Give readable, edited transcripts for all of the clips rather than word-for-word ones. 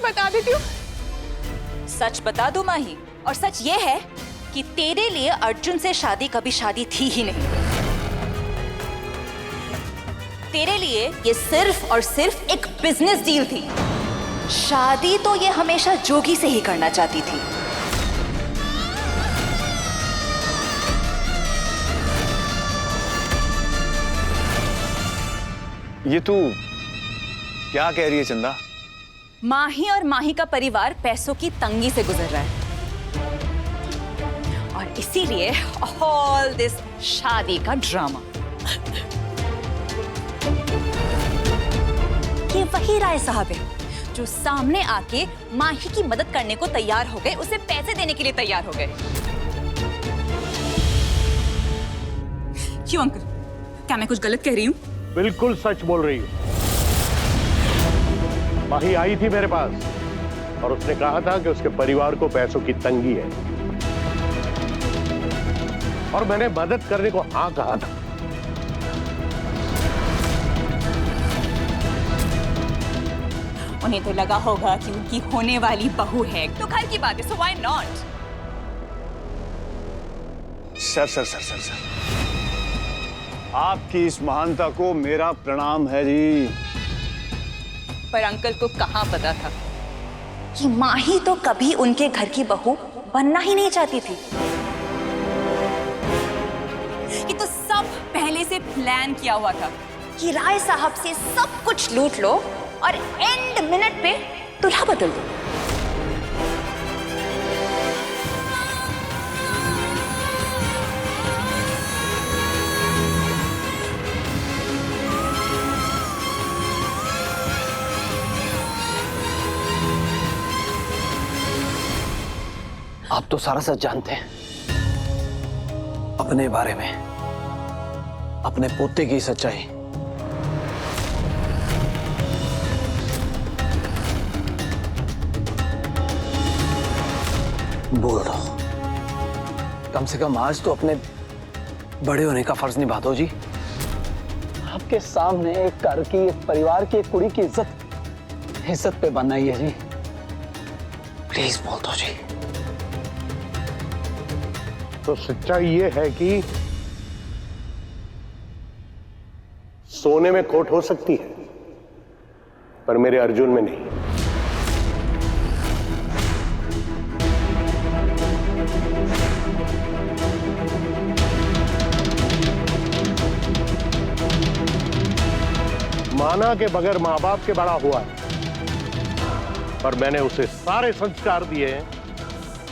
बता देती हूँ। सच बता दो माही, और सच ये है कि तेरे लिए अर्जुन से शादी कभी शादी थी ही नहीं। तेरे लिए ये सिर्फ और सिर्फ एक बिजनेस डील थी। शादी तो ये हमेशा जोगी से ही करना चाहती थी। ये तू क्या कह रही है चंदा? माही और माही का परिवार पैसों की तंगी से गुजर रहा है, और इसीलिए ऑल दिस शादी का ड्रामा। ये वही राय साहब है जो सामने आके माही की मदद करने को तैयार हो गए, उसे पैसे देने के लिए तैयार हो गए। क्यों अंकल, क्या मैं कुछ गलत कह रही हूँ? बिल्कुल सच बोल रही हूँ। माही आई थी मेरे पास और उसने कहा था कि उसके परिवार को पैसों की तंगी है, और मैंने मदद करने को हाँ कहा था। उन्हें तो लगा होगा कि उनकी होने वाली बहू है, तो घर की बात है, सो व्हाई नॉट? सर, आपकी इस महानता को मेरा प्रणाम है जी। पर अंकल को कहाँ पता था कि माही तो कभी उनके घर की बहू बनना ही नहीं चाहती थी। ये तो सब पहले से प्लान किया हुआ था कि राय साहब से सब कुछ लूट लो और एंड मिनट पे दूल्हा बदल दो। आप तो सारा सच जानते हैं अपने बारे में, अपने पोते की सच्चाई। बोल दो, कम से कम आज तो अपने बड़े होने का फर्ज निभा दो जी। आपके सामने एक घर की, एक परिवार की, एक कुड़ी की इज्जत पे बनना ही है जी। प्लीज बोल दो जी। तो सच्चाई ये है कि सोने में खोट हो सकती है, पर मेरे अर्जुन में नहीं। माना के बगैर मां बाप के बड़ा हुआ है, पर मैंने उसे सारे संस्कार दिए हैं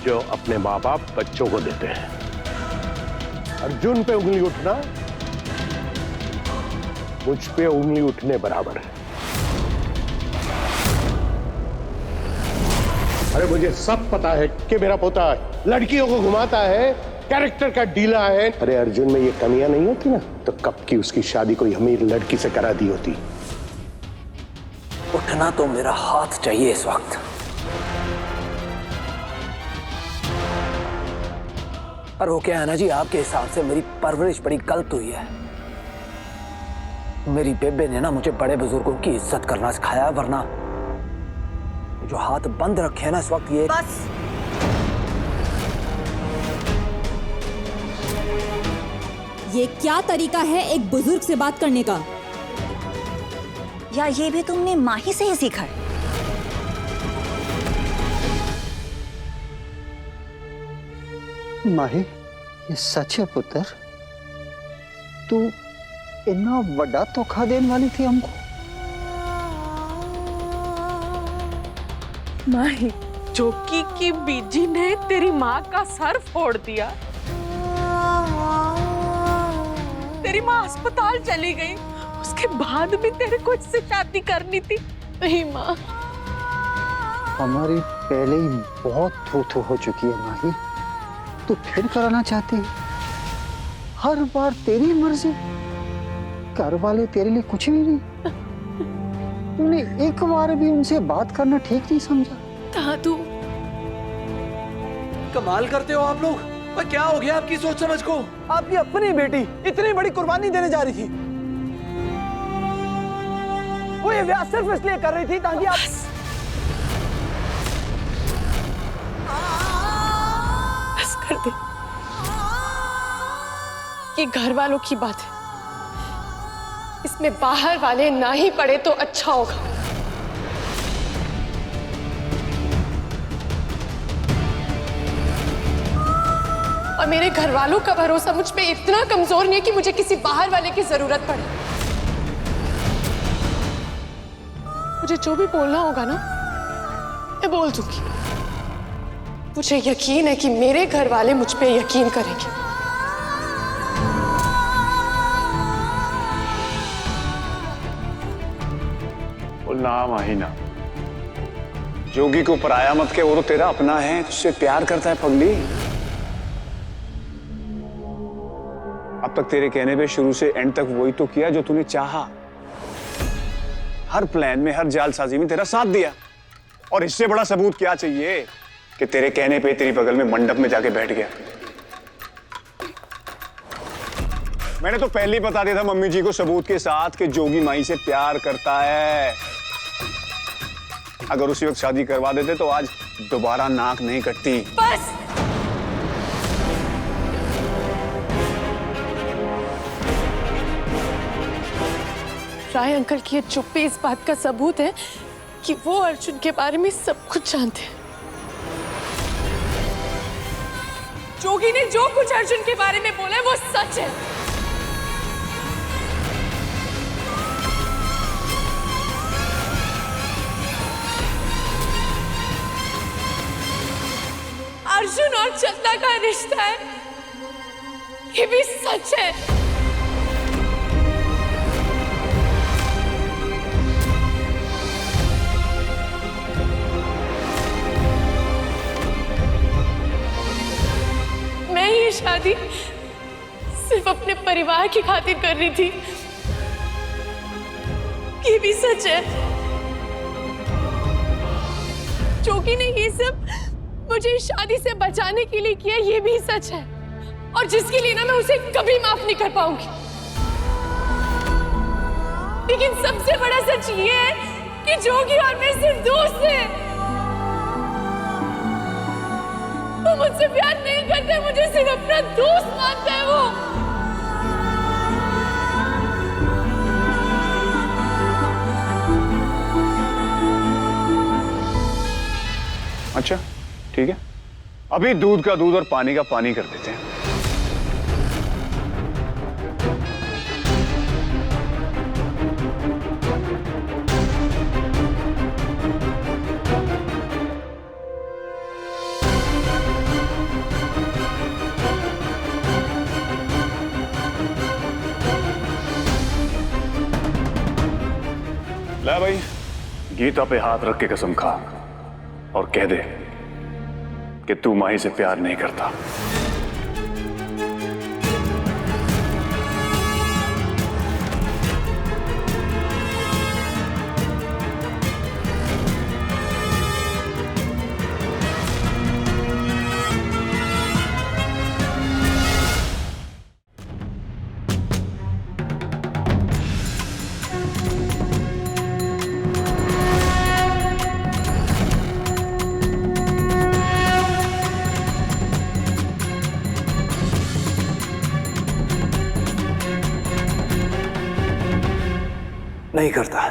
जो अपने मां बाप बच्चों को देते हैं। अर्जुन पे उंगली उठना मुझ पे उंगली उठने बराबर है। अरे मुझे सब पता है कि मेरा पोता लड़कियों को घुमाता है, कैरेक्टर का डीला है। अरे अर्जुन में ये कमियां नहीं होती ना, तो कब की उसकी शादी कोई अमीर लड़की से करा दी होती। उठना तो मेरा हाथ चाहिए इस वक्त। पर वो क्या है ना जी, आपके हिसाब से मेरी परवरिश बड़ी गलत हुई है। मेरी बेबे ने ना मुझे बड़े बुजुर्गों की इज्जत करना सिखाया, वरना जो हाथ बंद रखे हैं ना इस वक्त, ये बस ये क्या तरीका है एक बुजुर्ग से बात करने का? या ये भी तुमने माही से ही सीखा है? माही, ये सच है पुत्र? तू इतना बड़ा धोखा देने वाली थी हमको? माही, जोगी की बीजी ने तेरी माँ का सर फोड़ दिया। तेरी माँ अस्पताल चली गई, उसके बाद भी तेरे को इससे शादी करनी थी। नहीं माँ, हमारी पहले ही बहुत थू-थू हो चुकी है माही। तू फिर कराना चाहती है? हर बार तेरी मर्जी, घर वाले तेरे लिए कुछ भी नहीं। तूने एक बार भी उनसे बात करना ठीक नहीं समझा? दादू, कमाल करते हो आप लोग। और क्या हो गया आपकी सोच समझ को? आपकी अपनी बेटी इतनी बड़ी कुर्बानी देने जा रही थी, वो ये ब्याह सिर्फ इसलिए कर रही थी ताकि आप बस कर दे। ये घर वालों की बात है, इसमें बाहर वाले ना ही पड़े तो अच्छा होगा। और मेरे घर वालों का भरोसा मुझ पे इतना कमजोर नहीं है कि मुझे किसी बाहर वाले की जरूरत पड़े। मुझे जो भी बोलना होगा ना, मैं बोल दूंगी। मुझे यकीन है कि मेरे घर वाले मुझ पे यकीन करेंगे। ना माही ना, जोगी को पराया मत के, वो तो तेरा अपना है, तुझसे प्यार करता है पगली। अब तक तेरे कहने पे शुरू से एंड तक वही तो किया जो तूने चाहा। हर प्लान में, हर जालसाजी में तेरा साथ दिया। और इससे बड़ा सबूत क्या चाहिए कि तेरे कहने पे तेरी बगल में मंडप में जाके बैठ गया। मैंने तो पहले ही बता दिया था मम्मी जी को सबूत के साथ कि जोगी माई से प्यार करता है। अगर उसी वक्त शादी करवा देते तो आज दोबारा नाक नहीं कटती। बस राय अंकल की ये चुप्पी इस बात का सबूत है कि वो अर्जुन के बारे में सब कुछ जानते हैं। जोगी ने जो कुछ अर्जुन के बारे में बोला है वो सच है। अर्जुन और चंदा का रिश्ता है, ये भी सच है। मैं ये शादी सिर्फ अपने परिवार की खातिर कर रही थी, ये भी सच है। जोगी ने ये सब मुझे इस शादी से बचाने के लिए किया, ये भी सच है। और जिसके लिए ना मैं उसे कभी माफ नहीं कर पाऊंगी। लेकिन सबसे बड़ा सच ये है कि जोगी और मैं सिर्फ दोस्त हैं। वो मुझसे प्यार नहीं करते, मुझे सिर्फ अपना दोस्त मानता है वो। अच्छा ठीक है, अभी दूध का दूध और पानी का पानी कर देते हैं। ला भाई, गीता पे हाथ रख के कसम खा और कह दे कि तू माही से प्यार नहीं करता। नहीं करता।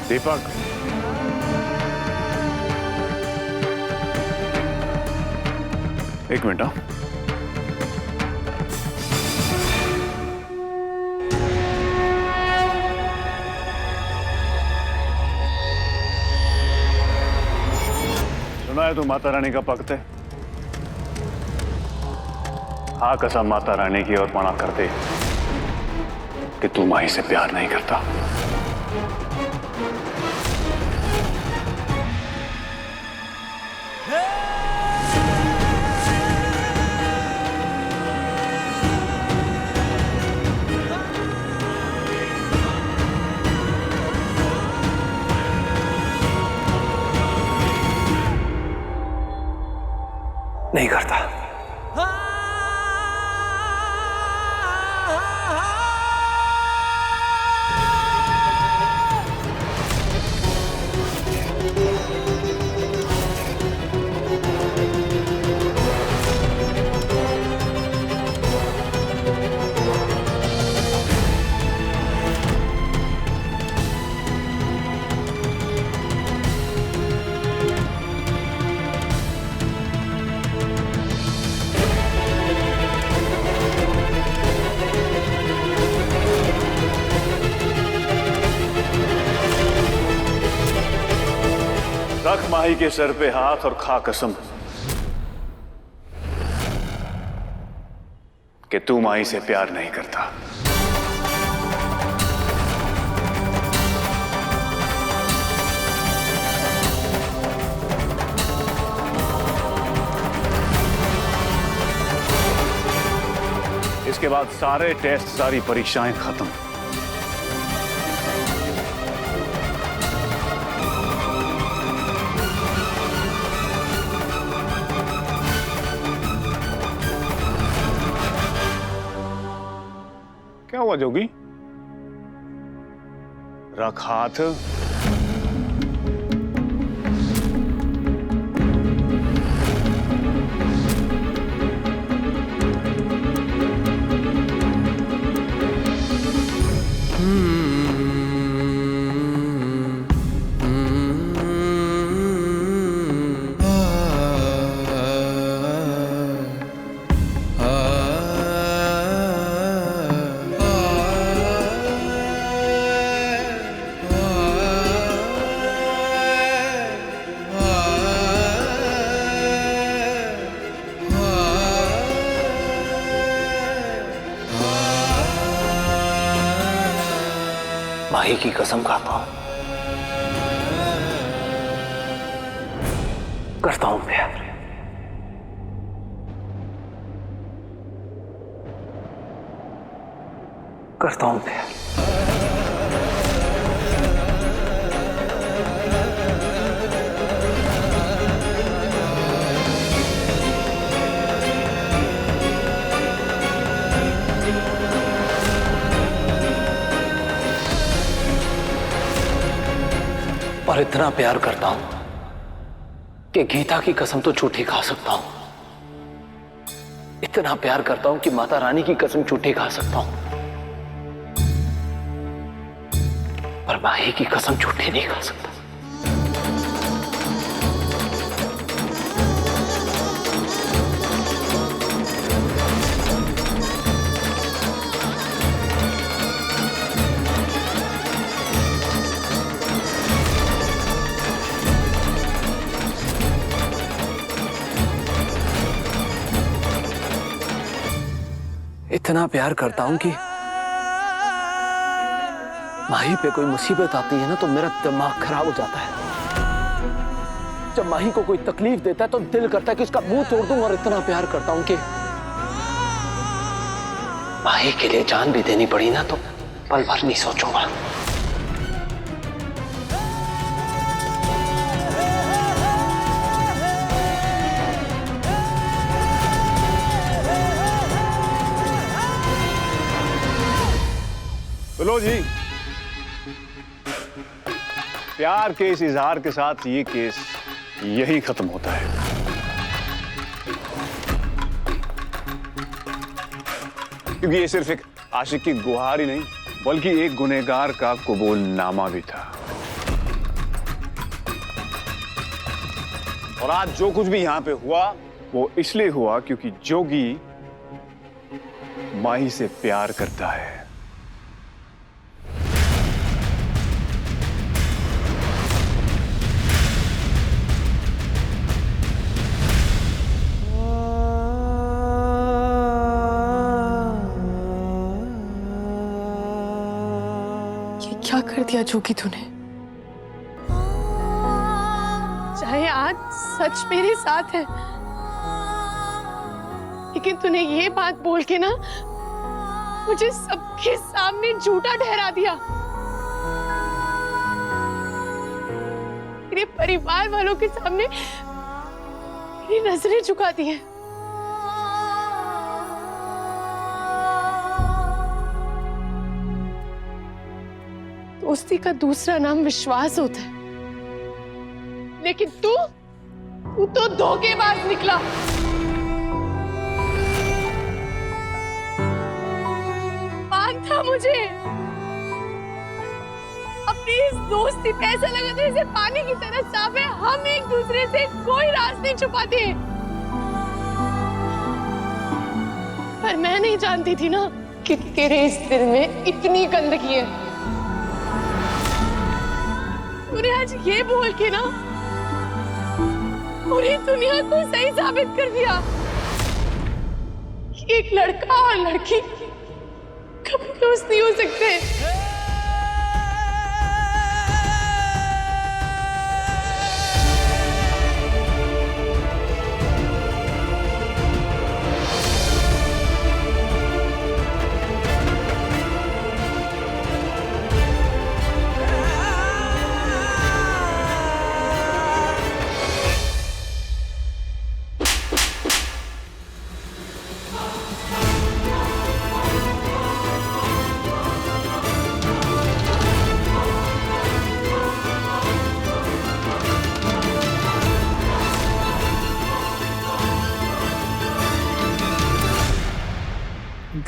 दीपक, एक मिनट। सुना है तू माता रानी का भक्त है? हाँ कसम माता रानी की और मना कर दे कि तू माही से प्यार नहीं करता। नहीं करता। रख माही के सर पे हाथ और खा कसम कि तू माही से प्यार नहीं करता। इसके बाद सारे टेस्ट, सारी परीक्षाएं खत्म। क्या हुआ जोगी? रख हाथ। माही की कसम खाता हूं, करता हूं प्यार। करता हूं प्यार। और इतना प्यार करता हूं कि गीता की कसम तो झूठी खा सकता हूं। इतना प्यार करता हूं कि माता रानी की कसम झूठी खा सकता हूं, पर माही की कसम झूठी नहीं खा सकता। इतना प्यार करता हूं कि माही पे कोई मुसीबत आती है ना तो मेरा दिमाग खराब हो जाता है। जब माही को कोई तकलीफ देता है तो दिल करता है कि उसका मुंह तोड़ दूं। और इतना प्यार करता हूं कि माही के लिए जान भी देनी पड़ी ना तो पल भर नहीं सोचूंगा। लो जी, प्यार के इस इजहार के साथ ये केस यही खत्म होता है। क्योंकि ये सिर्फ एक आशिक की गुहार ही नहीं बल्कि एक गुनहगार का कबूलनामा भी था। और आज जो कुछ भी यहां पे हुआ वो इसलिए हुआ क्योंकि जोगी माही से प्यार करता है। क्या कर दिया जोगी तूने? चाहे आज सच मेरे साथ है, लेकिन तूने ये बात बोल के ना मुझे सबके सामने झूठा ठहरा दिया। मेरे परिवार वालों के सामने मेरी नजरें झुका दी है। दोस्ती का दूसरा नाम विश्वास होता है, लेकिन तू तो धोखेबाज निकला। मान था मुझे, अपनी इस दोस्ती पे ऐसा लगा था जैसे पानी की तरह साफ है, हम एक दूसरे से कोई राज नहीं छुपाते। पर मैं नहीं जानती थी ना कि तेरे इस दिल में इतनी गंदगी है। तूने आज ये बोल के ना पूरी दुनिया को सही साबित कर दिया कि एक लड़का और लड़की कभी दोस्त नहीं हो सकते।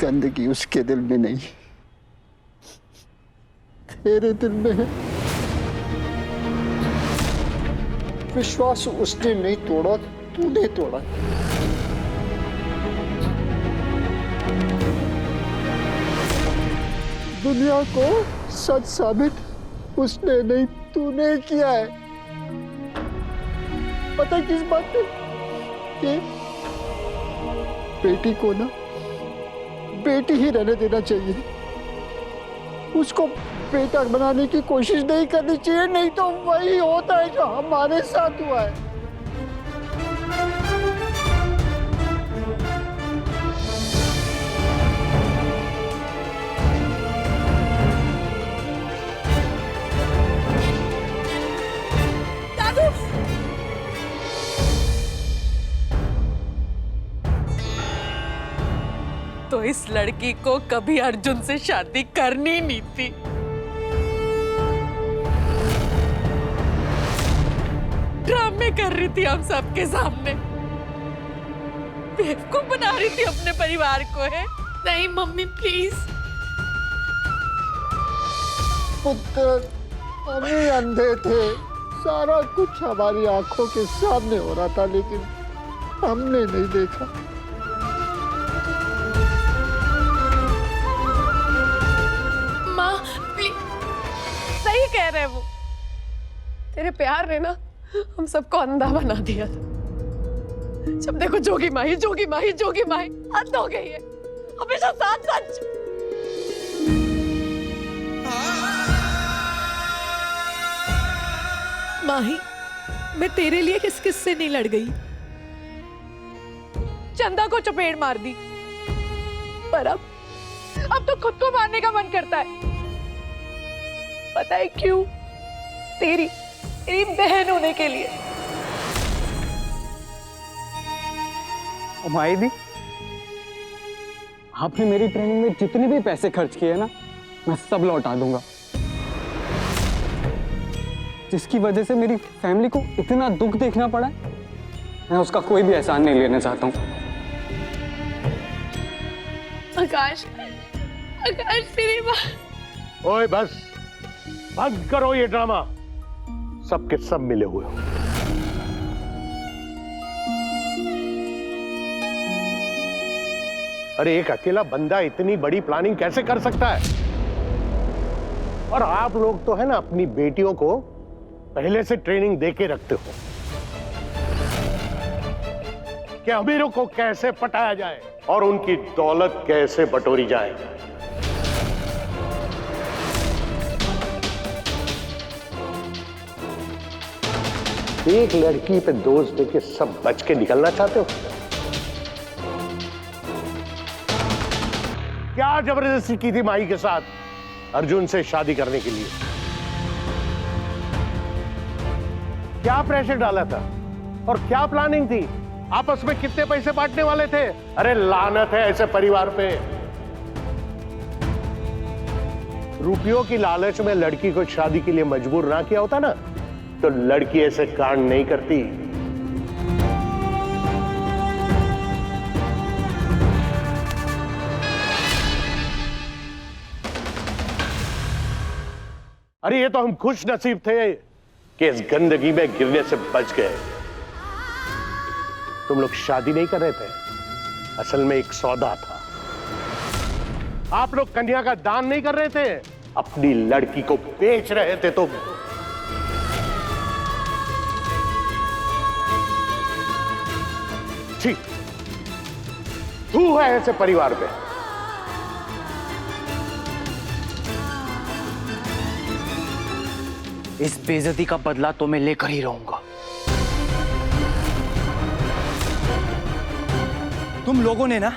गंदगी उसके दिल में नहीं, तेरे दिल में है। विश्वास उसने नहीं तोड़ा, तूने तोड़ा। दुनिया को सच साबित उसने नहीं, तूने किया है। पता किस बात पे? कि बेटी को ना बेटी ही रहने देना चाहिए, उसको बेटा बनाने की कोशिश नहीं करनी चाहिए, नहीं तो वही होता है जो हमारे साथ हुआ है। तो इस लड़की को कभी अर्जुन से शादी करनी नहीं थी। ड्रामे कर रही थी हम सबके सामने, बेवकूफ बना रही थी अपने परिवार को। है नहीं मम्मी प्लीज। पुत्र, हम ही अंधे थे, सारा कुछ हमारी आंखों के सामने हो रहा था, लेकिन हमने नहीं देखा। सही कह रहे हैं वो, तेरे प्यार ने ना हम सबको अंधा बना दिया था। जब देखो जोगी माही जोगी माही जोगी माही, अंध हो गई है हमेशा साथ सच। माही, मैं तेरे लिए किस किस से नहीं लड़ गई, चंदा को चपेट मार दी, पर अब तो खुद को मारने का मन करता है। पता है क्यों? तेरी बहन होने के लिए। माई दी, आपने मेरी ट्रेनिंग में जितने भी पैसे खर्च किए ना, मैं सब लौटा दूंगा। जिसकी वजह से मेरी फैमिली को इतना दुख देखना पड़ा, मैं उसका कोई भी एहसान नहीं लेना चाहता हूँ। आकाश, आकाश तेरी माँ। ओए बस, बंद करो ये ड्रामा। सबके सब मिले हुए हो। अरे एक अकेला बंदा इतनी बड़ी प्लानिंग कैसे कर सकता है? और आप लोग तो है ना अपनी बेटियों को पहले से ट्रेनिंग देके रखते हो कि अमीरों को कैसे पटाया जाए और उनकी दौलत कैसे बटोरी जाए। एक लड़की पे दोष देके सब बच के निकलना चाहते हो? क्या जबरदस्ती की थी माही के साथ अर्जुन से शादी करने के लिए? क्या प्रेशर डाला था और क्या प्लानिंग थी आपस में कितने पैसे बांटने वाले थे? अरे लानत है ऐसे परिवार पे। रुपयों की लालच में लड़की को शादी के लिए मजबूर ना किया होता ना, तो लड़की ऐसे कांड नहीं करती। अरे ये तो हम खुश नसीब थे कि इस गंदगी में गिरने से बच गए। तुम लोग शादी नहीं कर रहे थे, असल में एक सौदा था। आप लोग कन्या का दान नहीं कर रहे थे, अपनी लड़की को बेच रहे थे तुम। ठीक, तू है ऐसे परिवार पे। इस बेइज्जती का बदला तो मैं लेकर ही रहूंगा। तुम लोगों ने ना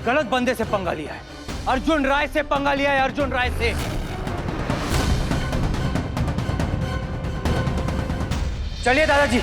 गलत बंदे से पंगा लिया है। अर्जुन राय से पंगा लिया है, अर्जुन राय से। चलिए दादाजी।